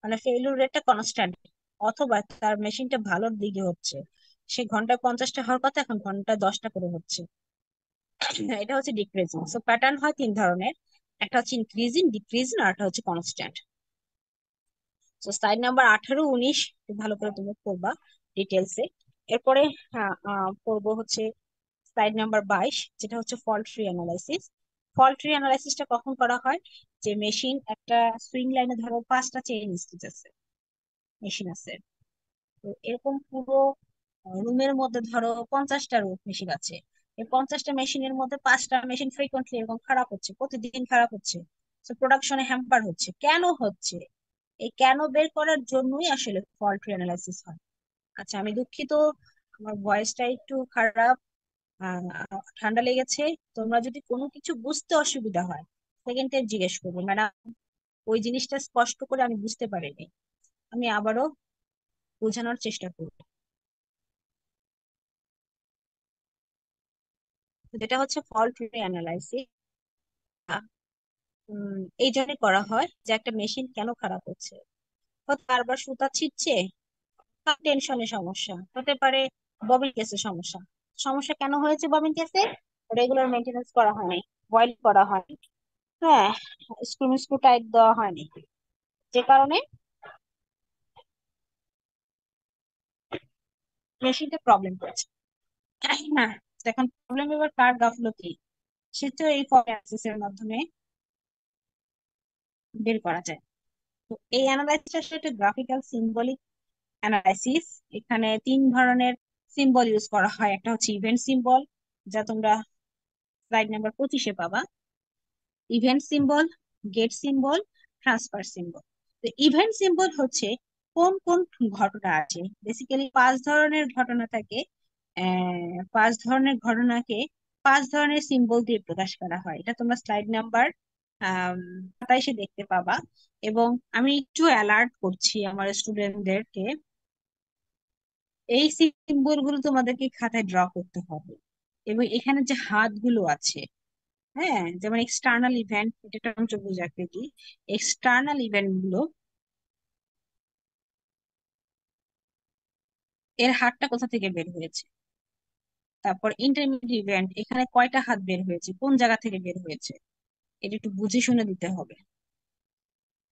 মানে ফেইলিউর রেটটা কনস্ট্যান্ট, অথবা তার মেশিনটা ভালোর দিকে হচ্ছে, সে ঘন্টায় 50টা হওয়ার কথা এখন ঘন্টায় 10টা করে হচ্ছে। এটা হচ্ছে ডিক্রিজিং। সো প্যাটার্ন হয় তিন ধরনের, একটা হচ্ছে ইনক্রিজিং, ডিক্রিজিং, আর একটা হচ্ছে কনস্ট্যান্ট। তো স্লাইড নাম্বার 18-19 একটু ভালো করে তুমি পড়বা ডিটেলসে। এরপরে পড়বো হচ্ছে স্লাইড নাম্বার 22, যেটা হচ্ছে fault free analysis. Fault free অ্যানালাইসিসটা কখন করা হয়? যে মেশিন একটা সুইং লাইনে ধরো 5টা চেইন স্টিচ আছে, মেশিন আছে, তো এরকম পুরো রুমের মধ্যে ধরো 50টা রুম মেশিন আছে। এই 50টা মেশিনের মধ্যে 5টা মেশিন ফ্রিকোয়েন্টলি এরকম খারাপ হচ্ছে, প্রতিদিন খারাপ হচ্ছে। তো প্রোডাকশনে হ্যাম্পার হচ্ছে, কেন হচ্ছে? এই কেন বের করার জন্যই আসলে ফল্ট অ্যানালাইসিস হয়। আচ্ছা, আমি দুঃখিত, আমার ভয়েসটা একটু খারাপ, ঠান্ডা লেগেছে। তোমরা যদি কোনো কিছু বুঝতে অসুবিধা হয় সেকেন্ড টাইম জিজ্ঞেস করবো, ম্যাডাম ওই জিনিসটা স্পষ্ট করে আমি বুঝতে পারিনি, আমি আবারও বোঝানোর চেষ্টা করবো। যেটা হচ্ছে ফল্ট অ্যানালাইসিস, এই জন্য করা হয় যে একটা মেশিন কেন খারাপ হচ্ছে। হয়তো বারবার সুতা ছিঁড়ছে, টেনশনের সমস্যা হতে পারে, ববিন কেসের সমস্যা। সমস্যা কেন হয়েছে ববিন কেসে? রেগুলার মেনটেনেন্স করা হয়নি, বয়েল করা হয়নি, হ্যাঁ, স্ক্রু স্ক্রু টাইট দেওয়া হয়নি, যে কারণে মেশিনটা প্রবলেম করেছে। হ্যাঁ, এখন প্রবলেম এবার কার গাফলতি, সে তো এই ফরেন্সিস এর মাধ্যমে বের করা যায়। তো এই অ্যানালাইসিসটা আসলে একটা গ্রাফিক্যাল সিম্বলিক অ্যানালাইসিস। এখানে তিন ধরনের সিম্বল ইউজ করা হয়, একটা হচ্ছে ইভেন্ট সিম্বল, যা তোমরা স্লাইড নাম্বার 25-এ পাবা। Event symbol, gate symbol, transfer symbol. তো ইভেন্ট সিম্বল হচ্ছে কোন কোন ঘটনা আছে, বেসিক্যালি 5 ধরনের ঘটনা থাকে। 5 ধরনের ঘটনাকে 5 ধরনের সিম্বল দিয়ে প্রকাশ করা হয়, এটা তোমরা স্লাইড নাম্বার 27-এ দেখতে পাবা। এবং আমি একটু অ্যালার্ট করছি আমার স্টুডেন্টদেরকে, এই সিম্বল গুলো তোমাদেরকে খাতায় ড্র করতে হবে। এবং এখানে যে হাতগুলো আছে, হ্যাঁ, যেমন এক্সটার্নাল ইভেন্ট, এটা একটা পঞ্চভুজ আকৃতি। এক্সটার্নাল ইভেন্ট গুলো, এর হাতটা কোথা থেকে বের হয়েছে। তারপর ইন্টারমিডিয়েট ইভেন্ট, এখানে কয়টা হাত বের হয়েছে, কোন জায়গা থেকে বের হয়েছে, এটা একটু বুঝে শুনে দিতে হবে।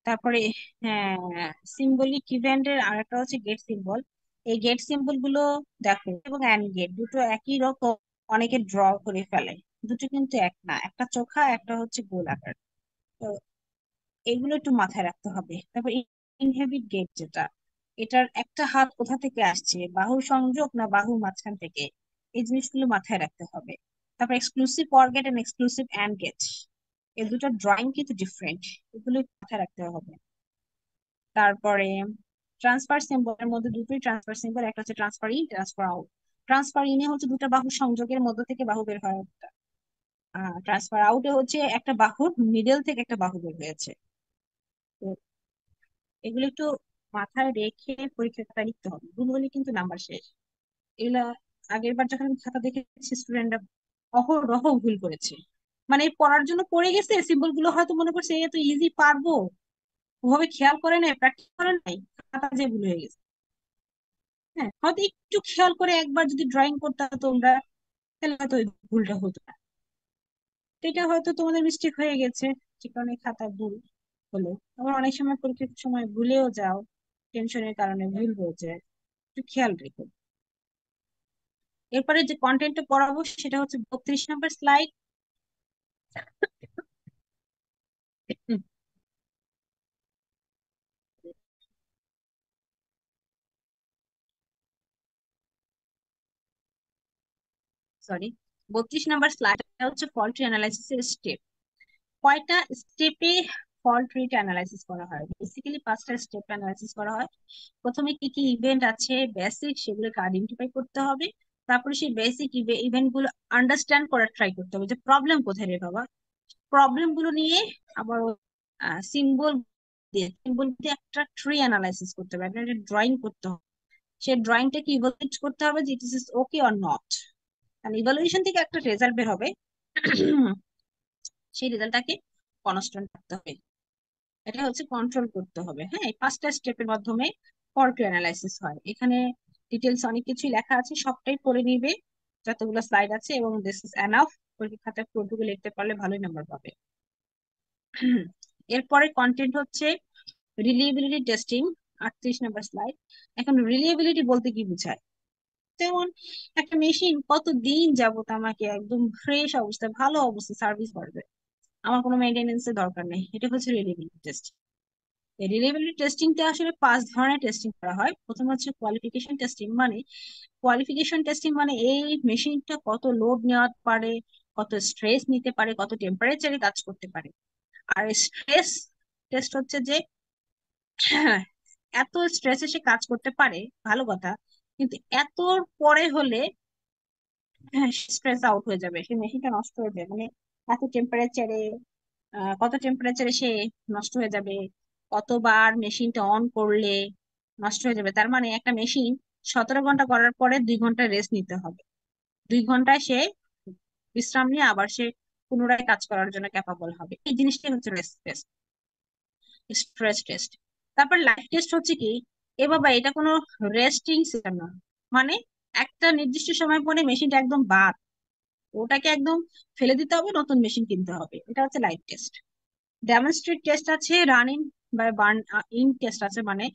তারপরে হ্যাঁ, সিম্বলিক ইভেন্টের আরেকটা হচ্ছে গেট সিম্বল। এই গেট সিম্বল গুলো দেখো, এবং অ্যান্ড গেট দুটো একই রকম, অনেকে ড্র করে ফেলে, দুটো কিন্তু এক না, একটা চোখা একটা হচ্ছে গোল আকার। তো এগুলো একটু মাথায় রাখতে হবে। তারপর ইনহেবিট গেট, যেটা এটার একটা হাত কোথা থেকে আসছে, বাহু সংযোগ না বাহুর মাঝখান থেকে, এই জিনিসগুলো মাথায় রাখতে হবে। তারপর exclusive or gate and exclusive and gate, এই দুটো ড্রয়িং কিন্তু ডিফারেন্ট, এগুলো মাথায় রাখতে হবে। তারপরে ট্রান্সফার সিম্বলের মধ্যে দুটোই ট্রান্সফার সিম্বল, একটা হচ্ছে transfer in, transfer out. Transfer ইনে হচ্ছে দুটো বাহু সংযোগের মধ্যে থেকে বাহু বের হয় একটা, ট্রান্সফার আউটে হচ্ছে একটা বাহুর মিডল থেকে একটা বাহু বের হয়েছে। তো এগুলো একটু মাথায় রেখে পরীক্ষার খাতা লিখতে হবে, ভুল হলে কিন্তু নাম্বার শেষ। এগুলা আগের বার যখন আমি খাতা দেখেছি স্টুডেন্টরা অহরহ ভুল করেছে, মানে পড়ার জন্য পড়ে গেছে, সিম্বল গুলো হয়তো মনে করছে এ তো ইজি পারবো, ওভাবে খেয়াল করে নাই, প্র্যাকটিস করে নাই, খাতা যে ভুল হয়ে গেছে। হ্যাঁ, হয়তো একটু খেয়াল করে একবার যদি ড্রয়িং করতে তোমরা, তাহলে হয়তো ওই ভুলটা হতো না। তো এটা হয়তো তোমাদের মিস্টেক হয়ে গেছে, যে কারণে খাতায় ভুল হলো। আবার অনেক সময় পরীক্ষার সময় ভুলেও যাও, টেনশনের কারণে ভুল হয়ে যায়, একটু খেয়াল রেখো। এরপরে যে কন্টেন্টটা পড়াবো সেটা হচ্ছে 32 নম্বর স্লাইড। সরি, 32 নম্বর স্লাইড হচ্ছে ফল্ট অ্যানালাইসিসের স্টেপ। কয়টা স্টেপে ফল্ট রেট অ্যানালাইসিস করা হয়? বেসিক্যালি 5টা স্টেপ অ্যানালাইসিস করা হয়। প্রথমে কি কি ইভেন্ট আছে বেসিক, সেগুলোকে আইডেন্টিফাই করতে হবে। তারপরে সেই বেসিক ইভেন্ট গুলো আন্ডারস্ট্যান্ড করার ট্রাই করতে হবে, যে প্রবলেম কোথায় রে বাবা। প্রবলেম গুলো নিয়ে আবার সিম্বল সিম্বল দিয়ে একটা ট্রি অ্যানালাইসিস করতে হবে, একটা ড্রয়িং করতে হবে। সেই ড্রয়িংটাকে ইভালুয়েট করতে হবে যে ইট ইস ওকে অর নট। কারণ ইভালুয়েশন থেকে একটা রেজাল্ট বের হবে, সেই রেজাল্টটাকে কনস্ট্যান্ট রাখতে হবে। এটা হচ্ছে কন্ট্রোল করতে হবে। হ্যাঁ, এই 5টা স্টেপের মাধ্যমে ফর টু অ্যানালাইসিস হয়। এখানে ডিটেলস অনেক কিছুই লেখা আছে, সবটাই পড়ে নিবে যতগুলো স্লাইড আছে, এবং দিস ইজ এনাফ। পরীক্ষাতে পুরোটুকু লিখতে পারলে ভালোই নাম্বার পাবে। এরপরে কন্টেন্ট হচ্ছে রিলিয়েবিলিটি টেস্টিং, 38 নম্বর স্লাইড। এখন রিলিয়েবিলিটি বলতে কি বোঝায়? যেমন একটা মেশিন কতদিন যাবত আমাকে একদম ফ্রেশ অবস্থায় ভালো অবস্থায় সার্ভিস করবে, আমার কোনো মেইনটেনেন্সের দরকার নেই, এটা হচ্ছে রিলিয়েবিলিটি টেস্ট। এই রিলিয়েবিলিটি টেস্টিংটা আসলে 5 ধরনের টেস্টিং করা হয়। প্রথম হচ্ছে কোয়ালিফিকেশন টেস্টিং। মানে এই মেশিনটা কত লোড নেওয়ার পারে, কত স্ট্রেস নিতে পারে, কত টেম্পারেচারে কাজ করতে পারে। আর স্ট্রেস টেস্ট হচ্ছে যে এত স্ট্রেসে সে কাজ করতে পারে, ভালো কথা, কিন্তু এতর পরে হলে স্ট্রেস আউট হয়ে যাবে, সেই মেশিনটা নষ্ট হয়ে যাবে। মানে এত টেম্পারেচারে, কত টেম্পারেচারে সে নষ্ট হয়ে যাবে, কতবার মেশিনটা অন করলে নষ্ট হয়ে যাবে। তার মানে একটা মেশিন 17 ঘন্টা করার পরে 2 ঘন্টা রেস্ট নিতে হবে, 2 ঘন্টায় সে বিশ্রাম নিয়ে আবার সে পুনরায় কাজ করার জন্য ক্যাপাবল হবে। এই জিনিসটাই হচ্ছে রেস্ট টেস্ট, স্ট্রেস টেস্ট। তারপর লাইফ টেস্ট হচ্ছে কি, এ বাবা এটা কোনো রেস্টিং সিস্টেম না। মানে একটা নির্দিষ্ট সময় পরে মেশিনটা একদম বাদ, ওটাকে একদম ফেলে দিতে হবে, নতুন মেশিন কিনতে হবে। এটা হচ্ছে লাইফ টেস্ট। ডেমনস্ট্রেট টেস্ট আছে, রানিং বা বার্ন ইন টেস্ট আছে, মানে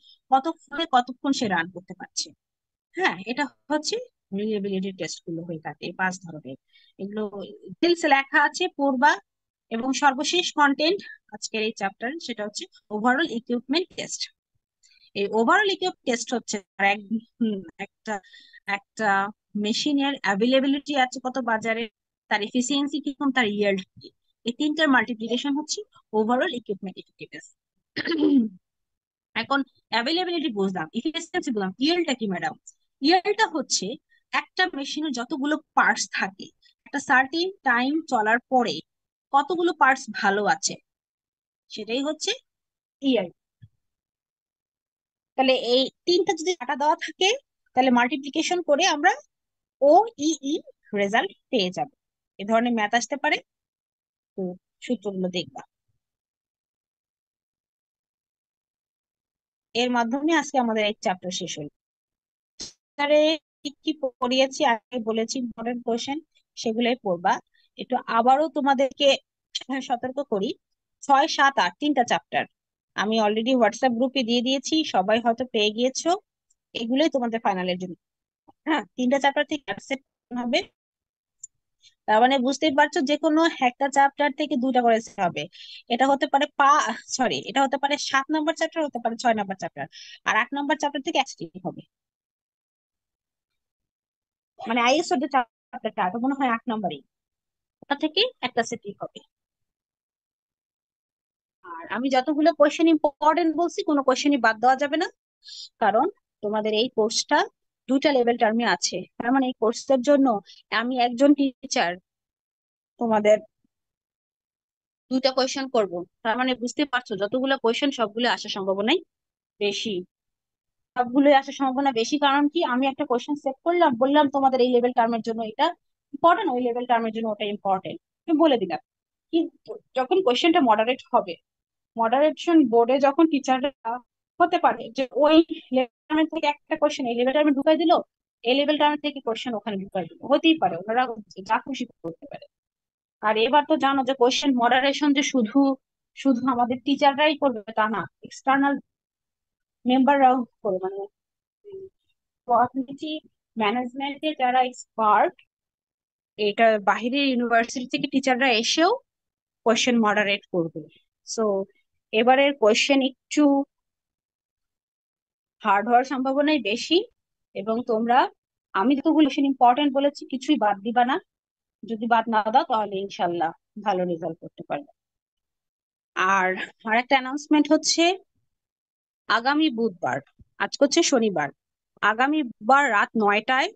কতক্ষণ সে রান করতে পারছে। হ্যাঁ, এটা হচ্ছে রিলিয়েবিলিটি টেস্ট গুলো হয়ে থাকে, এই 5 ধরনের। এগুলো ডিটেলস লেখা আছে, পড়বা। এবং সর্বশেষ কন্টেন্ট আজকের এই চ্যাপ্টার, সেটা হচ্ছে ওভারঅল ইকুইপমেন্ট টেস্ট। এই ওভারঅল ইকুইপ টেস্ট হচ্ছে একটা একটা মেশিনের অ্যাভেলেবিলিটি আছে কত বাজারে, তার এফিসিয়েন্সি কিরকম, তার ইয়েল্ড কি, এই তিনটার মাল্টিপ্লিকেশন হচ্ছে ওভারঅল ইকুইপমেন্ট ইফেক্টিভনেস। এখন অ্যাভেলেবিলিটি বুঝলাম, ইফিসিয়েন্সি বুঝলাম, ইয়েলটা কি ম্যাডাম? ইয়েলটা হচ্ছে একটা মেশিনের যতগুলো পার্টস থাকে, একটা সার্টিন টাইম চলার পরে কতগুলো পার্টস ভালো আছে, সেটাই হচ্ছে ইয়েল। তাহলে এই তিনটা যদি ডাটা দেওয়া থাকে, তাহলে মাল্টিপ্লিকেশন করে আমরা ও ই রেজাল্ট পেয়ে যাব। এ ধরনের ম্যাথ আসতে পারে, তো সূত্রগুলো দেখবা। এর মাধ্যমে আজকে আমাদের এই চ্যাপ্টার শেষ হলো। চ্যাপ্টারে কি কি পড়িয়েছি আগে বলেছি, ইম্পর্টেন্ট কোশ্চেন সেগুলোই পড়বা। একটু আবারও তোমাদেরকে সতর্ক করি, 6, 7, 8 তিনটা চ্যাপ্টার আমি অলরেডি হোয়াটসঅ্যাপ গ্রুপে দিয়ে দিয়েছি, সবাই হয়তো পেয়ে গিয়েছো। এগুলোই তোমাদের ফাইনালের জন্য। হ্যাঁ, তিনটা চ্যাপ্টার থেকে অ্যাবসেন্ট হবে, তার মানে বুঝতেই পারছো যে কোনো একটা চ্যাপ্টার থেকে দুটা করে হবে। এটা হতে পারে এটা হতে পারে 7 নম্বর চ্যাপ্টার, হতে পারে 6 নম্বর চ্যাপ্টার। আর 8 নম্বর চ্যাপ্টার থেকে অ্যাক্সিডেন্ট হবে। মানে আইএসও যে চ্যাপ্টারটা, এটা মনে হয় 8 নম্বরই, ওটা থেকে একটা সেটই হবে। আর আমি যতগুলো কোশ্চেন ইম্পর্টেন্ট বলছি, কোনো কোশ্চেনই বাদ দেওয়া যাবে না। কারণ তোমাদের এই কোর্সটা 2টা লেভেল টার্মে আছে, তার মানে এই কোর্সের জন্য আমি একজন টিচার তোমাদের 2টা কোয়েশ্চেন করব। তার মানে বুঝতে পারছো যতগুলো কোয়েশ্চেন সবগুলো আসার সম্ভাবনাই বেশি। সবগুলোই আসার সম্ভাবনা বেশি, কারণ কি, আমি একটা কোয়েশ্চেন সেট করলাম, বললাম তোমাদের এই লেভেল টার্মের জন্য এটা ইম্পর্টেন্ট, ওই লেভেল টার্মের জন্য ওটা ইম্পর্টেন্ট, আমি বলে দিলাম। কিন্তু যখন কোয়েশ্চেনটা মডারেট হবে, মডারেশন বোর্ডে যখন টিচাররা হতে পারে যে ওই লেভেল টার্মের থেকে একটা কোয়েশ্চেন এই লেভেল টার্মে ঢুকাই দিল, এই লেভেল টার্মের থেকে কোয়েশ্চেন ওখানে ঢুকাই দিল, হতেই পারে, ওনারা যা খুশি করতে পারে। আর এবার তো জানো যে কোয়েশ্চেন মডারেশন যে শুধু শুধু আমাদের টিচাররাই করবে তা না, এক্সটার্নাল মেম্বাররাও করবে। মানে কোয়ালিটি ম্যানেজমেন্টে যারা এক্সপার্ট, এটা বাহিরের ইউনিভার্সিটি থেকে টিচাররা এসেও কোয়েশ্চেন মডারেট করবে। সো এবারের কোয়েশ্চেন একটু হার্ড হওয়ার সম্ভাবনাই বেশি। এবং তোমরা, আমি যতগুলো কোয়েশ্চেন ইম্পর্টেন্ট বলেছি কিছুই বাদ দিবা না, যদি বাদ না দাও তাহলে ইনশাল্লাহ ভালো রেজাল্ট করতে পারবে। আর আরেকটা অ্যানাউন্সমেন্ট হচ্ছে, আগামী বুধবার, আজ হচ্ছে শনিবার, আগামী বুধবার রাত 9টায়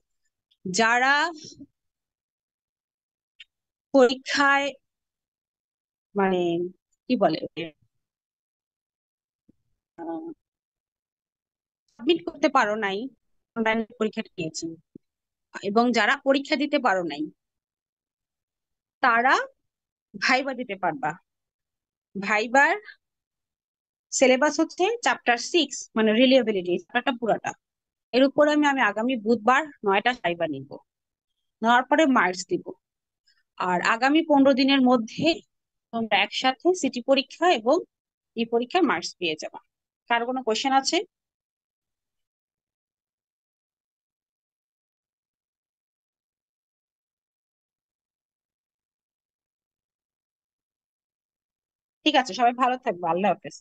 যারা পরীক্ষায়, মানে কি বলে, সাবমিট করতে পারো নাই, অনলাইন পরীক্ষা দিয়েছি, এবং যারা পরীক্ষা দিতে পারো নাই তারা ভাইবা দিতে পারবা। ভাইবার সিলেবাস হচ্ছে চ্যাপ্টার 6, মানে রিলিয়েবিলিটি চ্যাপ্টারটা পুরাটা। এর উপরে আমি আমি আগামী বুধবার 9টা সাইবার নিব, নেওয়ার পরে মার্কস দিব। আর আগামী 15 দিনের মধ্যে তোমরা একসাথে সিটি পরীক্ষা এবং এই পরীক্ষার মার্কস পেয়ে যাবা। কার কোনো কোশ্চেন আছে? ঠিক আছে, সবাই ভালো থাকবে, আল্লাহ হাফেজ।